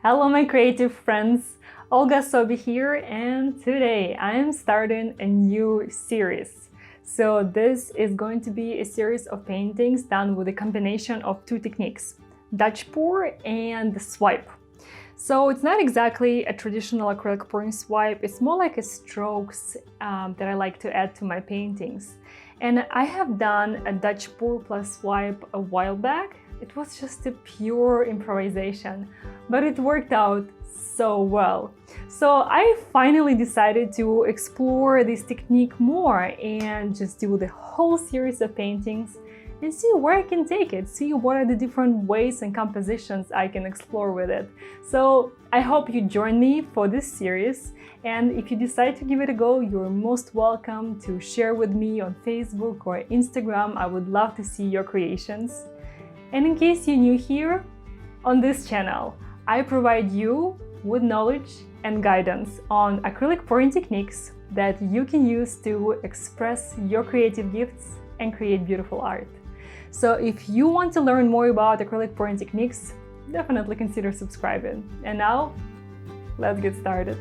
Hello my creative friends, Olga Soby here, and today I am starting a new series. So this is going to be a series of paintings done with a combination of two techniques, Dutch pour and the swipe. So it's not exactly a traditional acrylic pouring swipe, it's more like a strokes that I like to add to my paintings. And I have done a Dutch pour plus swipe a while back. It was just a pure improvisation, but it worked out so well. So I finally decided to explore this technique more and just do the whole series of paintings and see where I can take it, see what are the different ways and compositions I can explore with it. So I hope you join me for this series, and if you decide to give it a go, you're most welcome to share with me on Facebook or Instagram. I would love to see your creations. And in case you're new here, on this channel, I provide you with knowledge and guidance on acrylic pouring techniques that you can use to express your creative gifts and create beautiful art. So if you want to learn more about acrylic pouring techniques, definitely consider subscribing. And now, let's get started.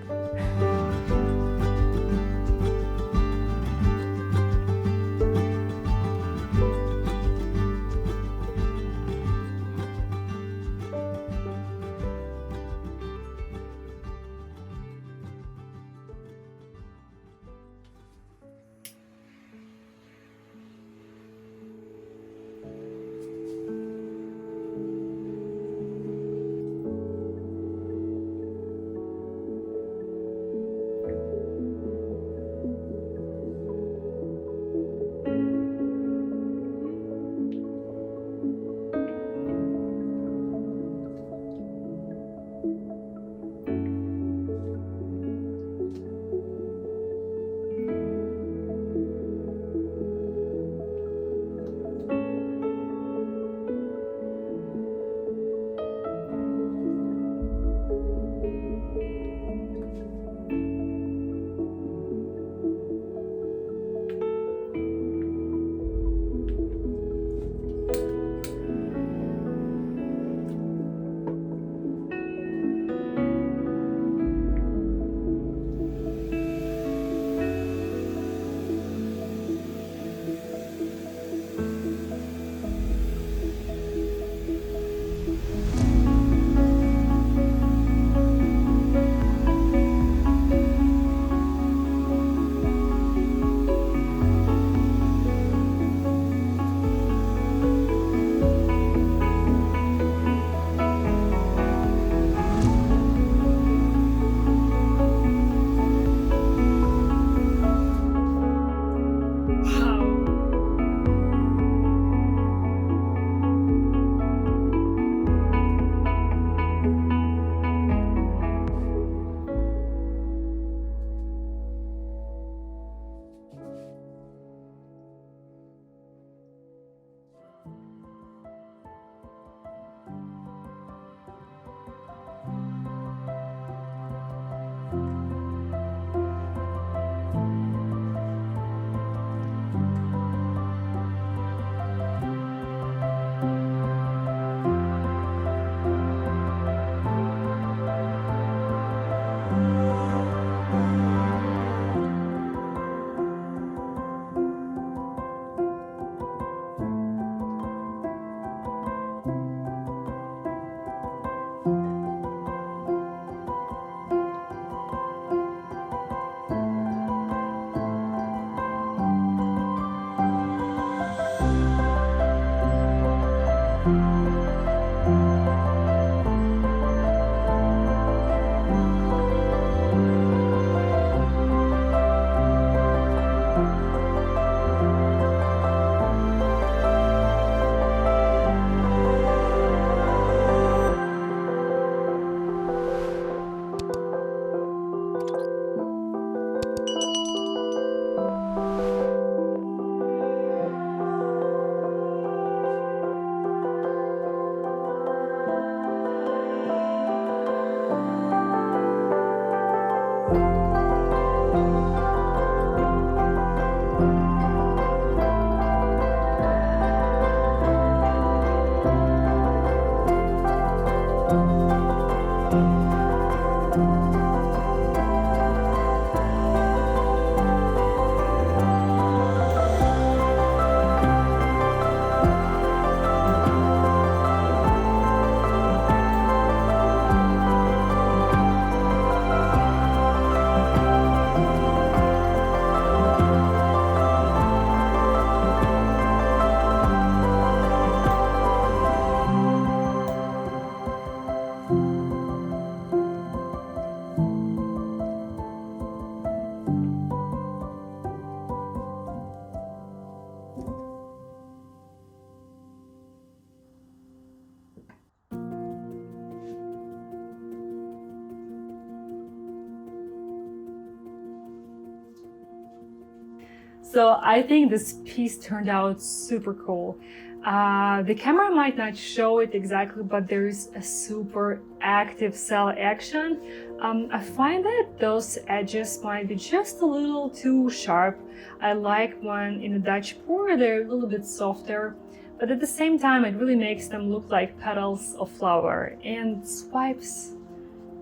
So I think this piece turned out super cool. The camera might not show it exactly, but there is a super active cell action. I find that those edges might be just a little too sharp. I like when in the Dutch pour they're a little bit softer, but at the same time it really makes them look like petals of flower, and swipes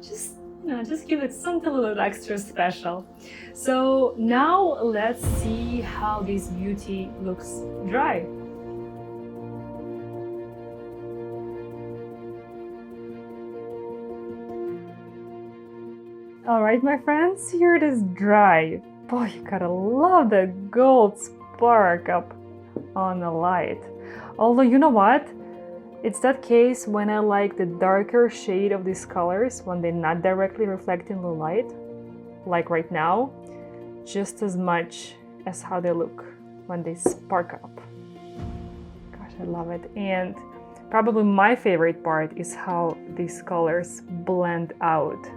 just give it something a little extra special. So now let's see how this beauty looks dry. All right, my friends, here it is dry. Boy, you gotta love that gold spark up on the light. Although, you know what? It's that case when I like the darker shade of these colors when they're not directly reflecting the light, like right now, just as much as how they look when they spark up. Gosh, I love it. And probably my favorite part is how these colors blend out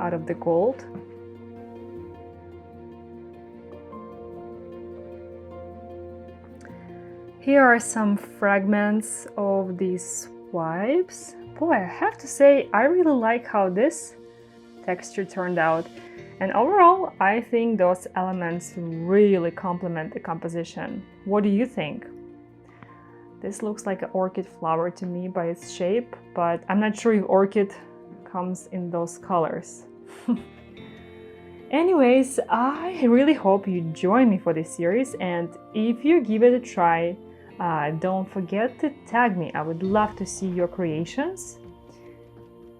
of the gold. Here are some fragments of these swipes. Boy, I have to say, I really like how this texture turned out. And overall, I think those elements really complement the composition. What do you think? This looks like an orchid flower to me by its shape, but I'm not sure if orchid comes in those colors. Anyways, I really hope you join me for this series, and if you give it a try, don't forget to tag me. I would love to see your creations,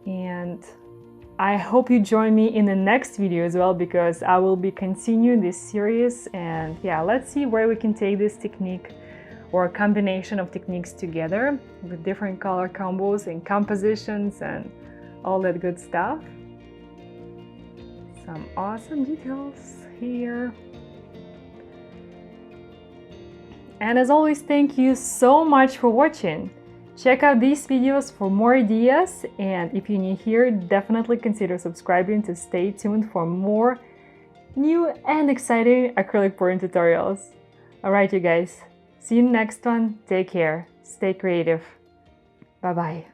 and I hope you join me in the next video as well, because I will be continuing this series. And yeah, let's see where we can take this technique or a combination of techniques together with different color combos and compositions and all that good stuff. Some awesome details here. And as always, thank you so much for watching. Check out these videos for more ideas, and if you're new here, definitely consider subscribing to stay tuned for more new and exciting acrylic pouring tutorials. Alright you guys, see you next one, take care, stay creative, bye bye.